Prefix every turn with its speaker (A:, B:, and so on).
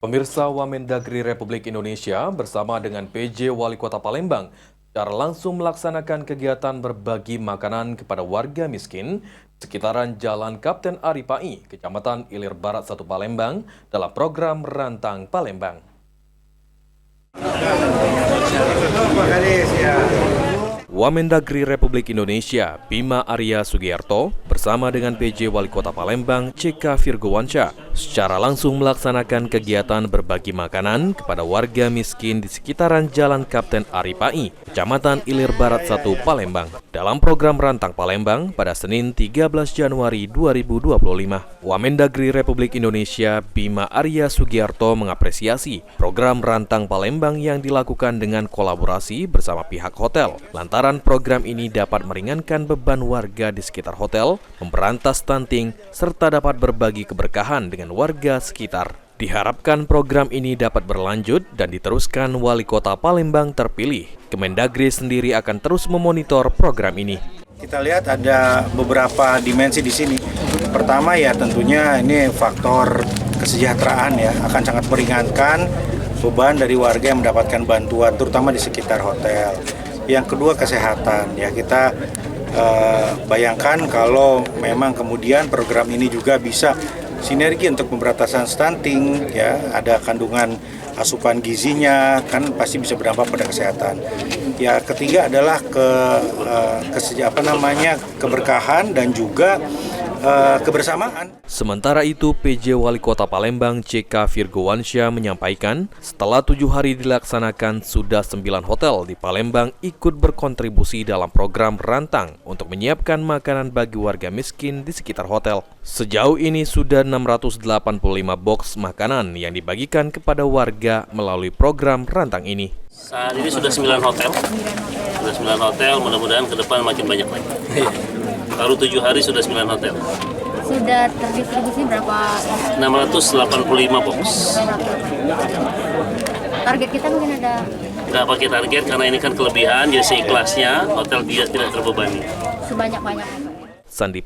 A: Pemirsa, Wamendagri Republik Indonesia bersama dengan PJ Wali Kota Palembang secara langsung melaksanakan kegiatan berbagi makanan kepada warga miskin sekitaran Jalan Kapten Ari Pai, Kecamatan Ilir Barat 1 Palembang dalam program Rantang Palembang. Wamendagri Republik Indonesia Bima Arya Sugiarto bersama dengan PJ Wali Kota Palembang CK Virgowansyah secara langsung melaksanakan kegiatan berbagi makanan kepada warga miskin di sekitaran Jalan Kapten Ari Pai, Kecamatan Ilir Barat 1 Palembang dalam program Rantang Palembang pada Senin 13 Januari 2025. Wamendagri Republik Indonesia Bima Arya Sugiarto mengapresiasi program Rantang Palembang yang dilakukan dengan kolaborasi bersama pihak hotel. Lantaran program ini dapat meringankan beban warga di sekitar hotel, memberantas stunting, serta dapat berbagi keberkahan dengan warga sekitar. Diharapkan program ini dapat berlanjut dan diteruskan Wali Kota Palembang terpilih. Kemendagri sendiri akan terus memonitor program ini.
B: Kita lihat ada beberapa dimensi di sini. Pertama ya tentunya ini faktor kesejahteraan ya, akan sangat meringankan beban dari warga yang mendapatkan bantuan terutama di sekitar hotel. Yang kedua kesehatan ya, kita bayangkan kalau memang kemudian program ini juga bisa sinergi untuk pemberantasan stunting ya, ada kandungan asupan gizinya kan pasti bisa berdampak pada kesehatan. Ya ketiga adalah keberkahan dan juga kebersamaan.
A: Sementara itu, PJ Wali Kota Palembang CK Virgowansyah menyampaikan setelah 7 hari dilaksanakan, sudah 9 hotel di Palembang ikut berkontribusi dalam program Rantang untuk menyiapkan makanan bagi warga miskin di sekitar hotel. Sejauh ini sudah 685 box makanan yang dibagikan kepada warga melalui program Rantang ini.
C: Saat ini sudah 9 hotel. Sudah 9 hotel, mudah-mudahan ke depan makin banyak lagi. Baru 7 hari sudah 9 hotel.
D: Sudah terdistribusi berapa?
C: 685 box.
D: Target kita mungkin ada?
C: Nggak pakai target karena ini kan kelebihan, jadi seikhlasnya hotel tidak terbebani.
D: Sebanyak-banyaknya.
A: Sandi